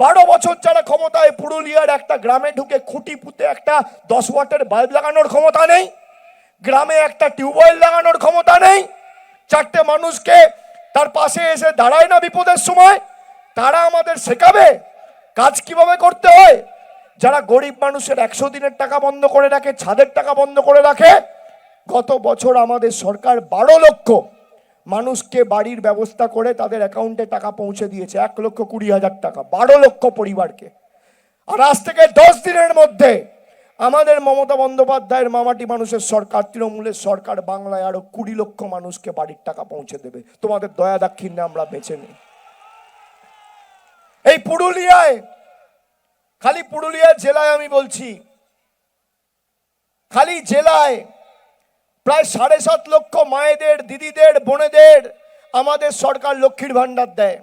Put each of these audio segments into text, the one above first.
12 বছর যারা ক্ষমতায়, পুরুলিয়ার একটা গ্রামে ঢুকে খুঁটি পুঁতে একটা 10 ওয়াটের বাল্ব লাগানোর ক্ষমতা নেই, গ্রামে একটা টিউবওয়েল লাগানোর ক্ষমতা নেই, 4টে মানুষকে তার পাশে এসে দাঁড়ায় না বিপদের সময়। তারা আমাদের শেখাবে কাজ কিভাবে করতে হয়? যারা গরিব মানুষের 100 দিনের টাকা বন্ধ করে রাখে, ছাদের টাকা বন্ধ করে রাখে। গত বছর আমাদের সরকার 12 লক্ষ মানুষকে বাড়ির ব্যবস্থা করে তাদের অ্যাকাউন্টে টাকা পৌঁছে দিয়েছে, 1,20,000 টাকা 12 লক্ষ পরিবারকে। আর আজ থেকে 10 দিনের মধ্যে আমাদের মমতা বন্দ্যোপাধ্যায়ের মামাটি মানুষের সরকার, তৃণমূলের সরকার, বাংলায় আরো 20 লক্ষ মানুষকে বাড়ির টাকা পৌঁছে দেবে। তোমাদের দয়া দাক্ষিণ্যে আমরা বেঁচে নেই। এই পুরুলিয়ায়, খালি পুরুলিয়া জেলায় আমি বলছি, খালি জেলায় প্রায় 7.5 লক্ষ মায়েদের, দিদিদের, বোনেদের আমাদের সরকার লক্ষ্মীর ভান্ডার দেয়।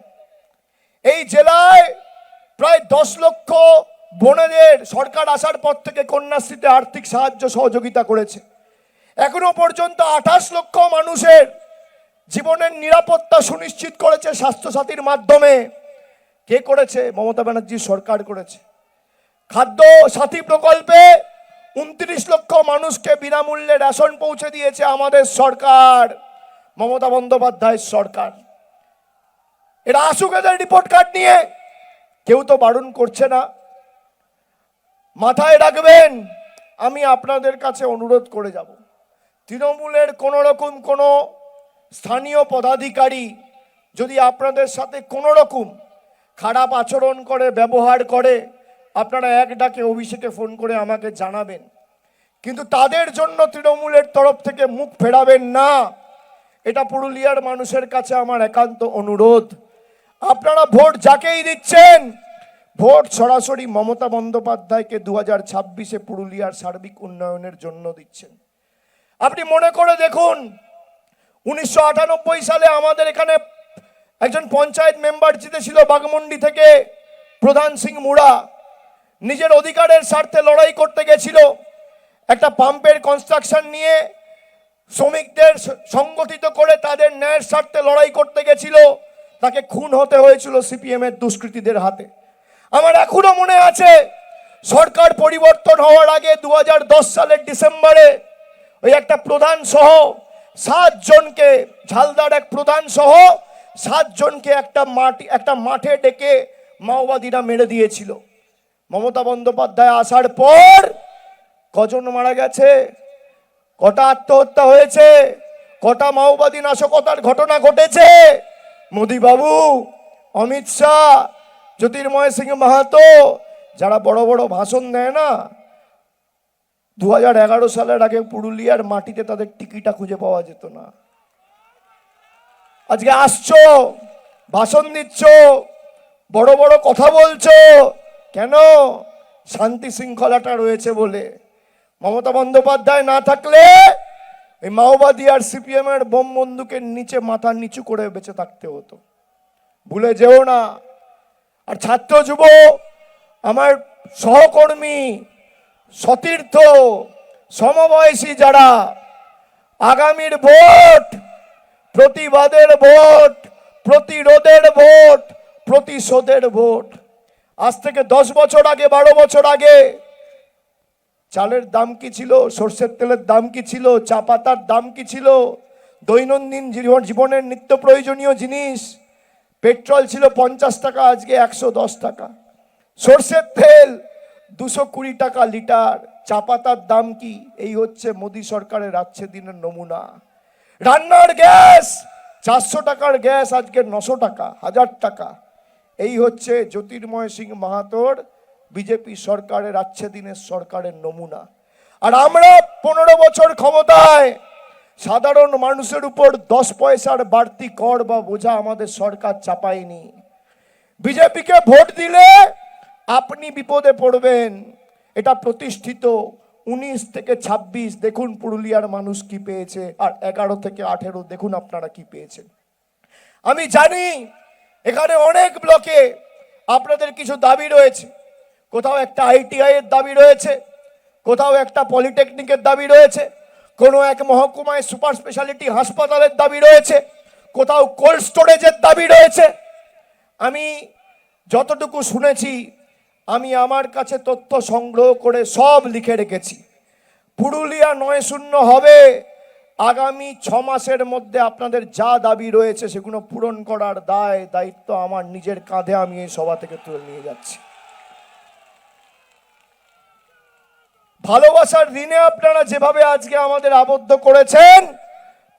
এই জেলায় প্রায় 10 লক্ষ বোনেদের সরকার আসার পর থেকে কন্যাশ্রীতে আর্থিক সাহায্য সহযোগিতা করেছে। এখনো পর্যন্ত 28 লক্ষ মানুষের জীবনের নিরাপত্তা সুনিশ্চিত করেছে স্বাস্থ্যসাথীর মাধ্যমে। কে করেছে? মমতা ব্যানার্জির সরকার করেছে। খাদ্য সাথী প্রকল্পে 29 লক্ষ মানুষকে বিনামূল্যে রেশন পৌঁছে দিয়েছে আমাদের সরকার, মমতা বন্দ্যোপাধ্যায়ের সরকার। এরা আসুক এদের রিপোর্ট কার্ড নিয়ে, কেউ তো বারণ করছে না। মাথায় রাখবেন, আমি আপনাদের কাছে অনুরোধ করে যাব, তৃণমূলের কোনো রকম কোনো স্থানীয় পদাধিকারী যদি আপনাদের সাথে কোনো রকম খারাপ আচরণ করে, ব্যবহার করে, আপনারা এক ডাকে অভিষেকে ফোন করে আমাকে জানাবেন, কিন্তু তাদের জন্য তৃণমূলের তরফ থেকে মুখ ফেরাবেন না। এটা পুরুলিয়ার মানুষের কাছে আমার একান্ত অনুরোধ। আপনারা ভোট যাকেই দিচ্ছেন, ভোট সরাসরি মমতা বন্দ্যোপাধ্যায়কে 2026-এ পুরুলিয়ার সার্বিক উন্নয়নের জন্য দিচ্ছেন। আপনি মনে করে দেখুন, 1998 সালে আমাদের এখানে একজন পঞ্চায়েত মেম্বার জিতেছিল বাগমুন্ডি থেকে, প্রধান সিং মুড়া। নিজের অধিকারের স্বার্থে লড়াই করতে গেছিল, একটা পাম্পের কনস্ট্রাকশন নিয়ে শ্রমিকদের সংগঠিত করে তাদের ন্যায়ের স্বার্থে লড়াই করতে গেছিল, তাকে খুন হতে হয়েছিল সিপিএম এর দুষ্কৃতীদের হাতে। আমার এখনো মনে আছে, সরকার পরিবর্তন হওয়ার আগে 2010 সালের ডিসেম্বরে ওই একটা প্রধান সহ 7 জনকে, ঝালদার এক প্রধান সহ 7 জনকে একটা মাঠে ডেকে মাওবাদীরা মেরে দিয়েছিল। মমতা বন্দ্যোপাধ্যায় আসার পর কজন মারা গেছে, কটা আত্মহত্যা হয়েছে, কটা মাওবাদী নাশকতার ঘটনা ঘটেছে? মোদী বাবু, অমিত শাহ, জ্যোতির্ময় সিং মাহাতো যারা বড় বড় ভাষণ দেয় না, 2011 সালের আগে পুরুলিয়ার মাটিতে তাদের টিকিটা খুঁজে পাওয়া যেত না। আজকে আসছো, ভাষণ দিচ্ছ, বড় বড় কথা বলছো, কেন? শান্তি শৃঙ্খলাটা রয়েছে বলে। মমতা বন্দ্যোপাধ্যায় না থাকলে এই মাওবাদী আর সিপিএম এর বোম বন্দুকের নিচে মাথা নিচু করে বেঁচে থাকতে হতো, ভুলে যেও না। আর ছাত্র যুব, আমার সহকর্মী, সতীর্থ, সমবয়সী যারা, আগামীর ভোট প্রতিবাদের ভোট, প্রতিরোধের ভোট, প্রতিশোধের ভোট। আজ থেকে 10 বছর আগে, 12 বছর আগে চালের দাম কি ছিল, সর্ষের তেলের দাম কি ছিল, চা পাতার দাম কি ছিল, দৈনন্দিন জীবনের নিত্য প্রয়োজনীয় জিনিস পেট্রোল ছিল 50 টাকা, আজকে 110 টাকা। সর্ষের তেল 220 টাকা লিটার। চা পাতার দাম কি? এই হচ্ছে মোদী সরকারের রাজ্যে দিনের নমুনা। রান্নার গ্যাস 400 টাকার গ্যাস আজকে 900 টাকা, 1000 টাকা। এই হচ্ছে জ্যোতির্ময় সিং মাহাতোর বিজেপি সরকারের রাজ্যে দিনের সরকারের নমুনা। আর আমরা 15 বছর ক্ষমতায় সাধারণ মানুষের উপর 10 পয়সার বাড়তি কর বা বোঝা আমাদের সরকার চাপায়নি। বিজেপিকে ভোট দিলে আপনি বিপদে পড়বেন, এটা প্রতিষ্ঠিত। 19 থেকে 26 দেখুন পুরুলিয়ার মানুষ কি পেয়েছে, আর 11 থেকে 18 দেখুন আপনারা কি পেয়েছেন। আমি জানি এখানে অনেক ব্লকে আপনাদের কিছু দাবি রয়েছে, কোথাও একটা আইটিআই এর দাবি রয়েছে, কোথাও একটা পলিটেকনিকের দাবি রয়েছে, কোনো এক মহকুমায় সুপার স্পেশালিটি হাসপাতালের দাবি রয়েছে, কোথাও কোল্ড স্টোরেজের দাবি রয়েছে। আমি যতটুকু শুনেছি আমি আমার কাছে তথ্য সংগ্রহ করে সব লিখে রেখেছি। পুরুলিয়া 9-0 হবে। আগামী 6 মাসের মধ্যে আপনাদের যা দাবি রয়েছে সেগুলো পূরণ করার দায়িত্ব আমার নিজের কাঁধে আমি এই সভা থেকে তুলে নিয়ে যাচ্ছি। ভালোবাসার ঋণে আপনারা যেভাবে আজকে আমাদের আবদ্ধ করেছেন,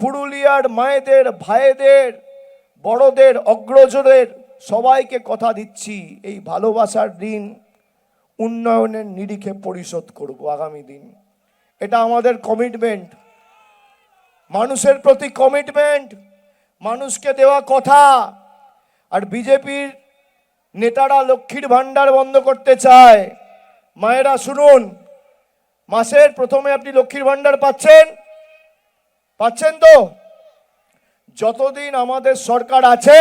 পুরুলিয়ার মায়েদের, ভাইদের, বড়দের, অগ্রজদের সবাইকে কথা দিচ্ছি, এই ভালোবাসার ঋণ উন্নয়নের নিরিখে পরিশোধ করব আগামী দিন। এটা আমাদের কমিটমেন্ট, মানুষের প্রতি কমিটমেন্ট, মানুষকে দেওয়া কথা। আর বিজেপির নেতারা লক্ষ্মীর ভান্ডার বন্ধ করতে চায়। মায়েরা শুনুন, মাসের প্রথমে আপনি লক্ষ্মীর ভান্ডার পাচ্ছেন তো? যতদিন আমাদের সরকার আছে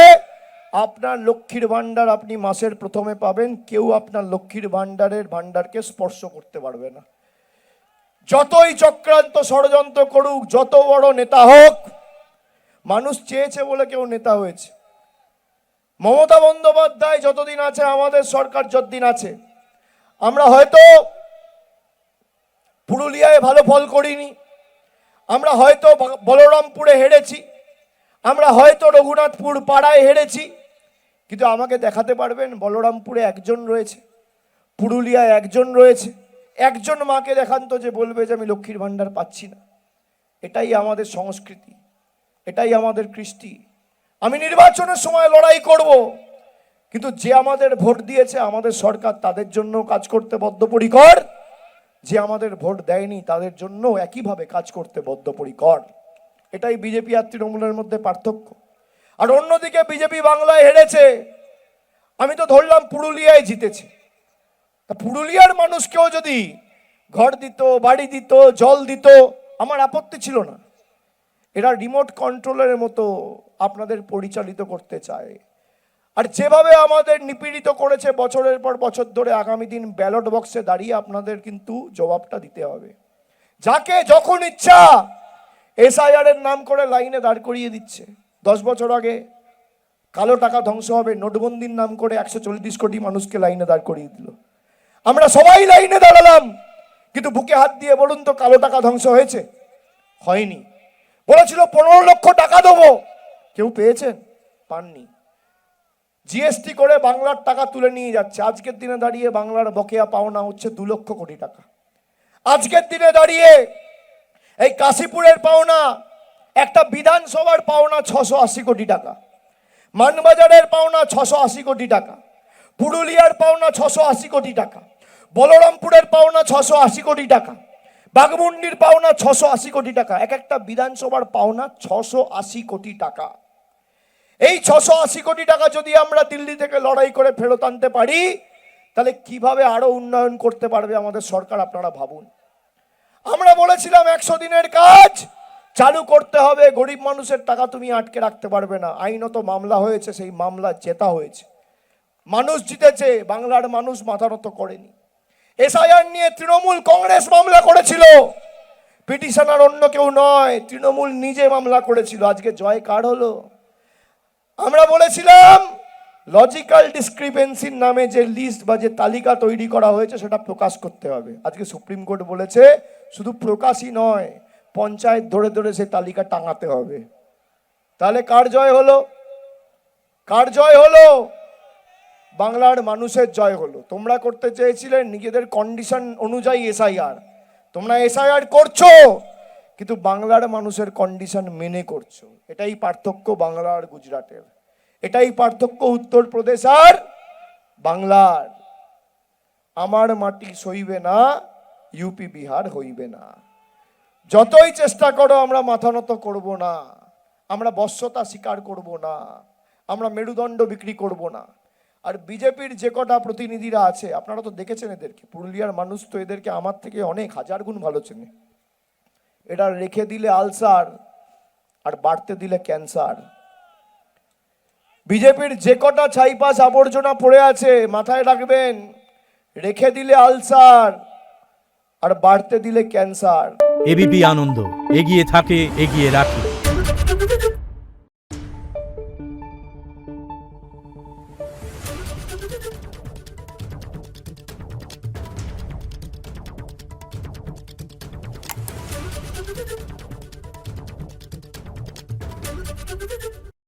আপনার লক্ষ্মীর ভান্ডার আপনি মাসের প্রথমে পাবেন। কেউ আপনার লক্ষ্মীর ভান্ডারকে স্পর্শ করতে পারবে না। যতই চক্রান্ত ষড়যন্ত্র করুক, যত বড় নেতা হোক, মানুষ চেয়েছে বলে কেউ নেতা হয়েছে। মমতা বন্দ্যোপাধ্যায় যতদিন আছে, আমাদের সরকার যতদিন আছে, আমরা হয়তো পুরুলিয়ায় ভালো ফল করিনি, আমরা হয়তো বলরামপুরে হেরেছি, আমরা হয়তো রঘুনাথপুর পাড়ায় হেরেছি, কিন্তু আমাকে দেখাতে পারবেন বলরামপুরে একজন রয়েছে, পুরুলিয়ায় একজন রয়েছে? একজন মাকে দেখান তো যে বলবে যে আমি লক্ষ্মীর ভান্ডার পাচ্ছি না। এটাই আমাদের সংস্কৃতি, এটাই আমাদের কৃষ্টি। আমি নির্বাচনের সময় লড়াই করব, কিন্তু যে আমাদের ভোট দিয়েছে, আমাদের সরকার, তাদের জন্য কাজ করতে বদ্ধপরিকর। যে আমাদের ভোট দেয়নি তাদের জন্য একইভাবে কাজ করতে বদ্ধপরিকর। এটাই বিজেপি আর তৃণমূলের মধ্যে পার্থক্য। আর অন্যদিকে বিজেপি বাংলায় হেরেছে, আমি তো ধরলাম পুরুলিয়ায় জিতেছে। তা পুরুলিয়ার মানুষকেও যদি ঘর দিত, বাড়ি দিত, জল দিত, আমার আপত্তি ছিল না। এরা রিমোট কন্ট্রোলের মতো আপনাদের পরিচালিত করতে চায়। আর যেভাবে আমাদের নিপীড়িত করেছে বছরের পর বছর ধরে, আগামী দিন ব্যালট বক্সে দাঁড়িয়ে আপনাদের কিন্তু জবাবটা দিতে হবে। যাকে যখন ইচ্ছা এসআইআর এর নাম করে লাইনে দাঁড় করিয়ে দিচ্ছে। 10 বছর আগে কালো টাকা ধ্বংস হবে, নোটবন্দির নাম করে 140 কোটি মানুষকে লাইনে দাঁড় করিয়ে দিল। আমরা সবাই লাইনে দাঁড়ালাম, কিন্তু বুকে হাত দিয়ে বলুন তো কালো টাকা ধ্বংস হয়েছে? হয়নি। বলেছিল 15 লক্ষ টাকা দেবো, কেউ পেয়েছেন? পাননি। জিএসটি করে বাংলার টাকা তুলে নিয়ে যাচ্ছে। আজকের দিনে দাঁড়িয়ে বাংলার বকেয়া পাওনা হচ্ছে 2 লক্ষ কোটি টাকা। আজকের দিনে দাঁড়িয়ে এই কাশীপুরের পাওনা, একটা বিধানসভার পাওনা 680 কোটি টাকা, মানবাজারের পাওনা 680 কোটি টাকা, পুরুলিয়ার পাওনা 680 কোটি টাকা, বলরামপুরের পাওনা 680 কোটি টাকা, বাঘমুন্ডির পাওনা 680 কোটি টাকা। এক একটা বিধানসভার পাওনা 680 কোটি টাকা। এই 680 কোটি টাকা যদি আমরা দিল্লি থেকে লড়াই করে ফেরত আনতে পারি, তাহলে কিভাবে আরো উন্নয়ন করতে পারবে আমাদের সরকার, আপনারা ভাবুন। আমরা বলেছিলাম 100 দিনের কাজ চালু করতে হবে, গরিব মানুষের টাকা তুমি আটকে রাখতে পারবে না। আইনত মামলা হয়েছে, সেই মামলা জেতা হয়েছে, মানুষ জিতেছে, বাংলার মানুষ মাথা নত করেনি। এসআইআর নিয়ে তৃণমূল কংগ্রেস মামলা করেছিল, পিটিশনার অন্য কেউ নয়, তৃণমূল নিজে মামলা করেছিল। আজকে জয় কার হলো? আমরা বলেছিলাম লজিক্যাল ডিসক্রিপেন্সির নামে যে লিস্ট বা যে তালিকা তৈরি করা হয়েছে সেটা প্রকাশ করতে হবে। আজকে সুপ্রিম কোর্ট বলেছে শুধু প্রকাশই নয়, পঞ্চায়েত ধরে ধরে সেই তালিকা টাঙাতে হবে। তাহলে কার জয় হলো? কার জয় হলো? বাংলার মানুষের জয় হলো। তোমরা করতে চেয়েছিলে নিজেদের কন্ডিশন অনুযায়ী এসআইআর, তোমরা এসআইআর করছো কিন্তু বাংলার মানুষের কন্ডিশন মেনে করছো। এটাই পার্থক্য বাংলা আর গুজরাটের, এটাই পার্থক্য উত্তরপ্রদেশ আর বাংলার। আমার মাটি সইবে না, ইউপি বিহার হইবে না। যতই চেষ্টা করো আমরা মাথা নত করবো না, আমরা বশ্যতা স্বীকার করব না, আমরা মেরুদণ্ড বিক্রি করব না। আর বিজেপির যে কটা প্রতিনিধিরা আছে আপনারা তো দেখেছেন এদেরকে, পুরুলিয়ার মানুষ তো এদেরকে আমার থেকে অনেক হাজার গুণ ভালো চেনে। এটা রেখে দিলে আলসার আর বাড়তে দিলে ক্যান্সার। বিজেপির যে কটা ছাইপাশ আবর্জনা পড়ে আছে মাথায় রাখবেন, রেখে দিলে আলসার আর বাড়তে দিলে ক্যান্সার। এবিপি আনন্দ, এগিয়ে থাকে, এগিয়ে রাখে।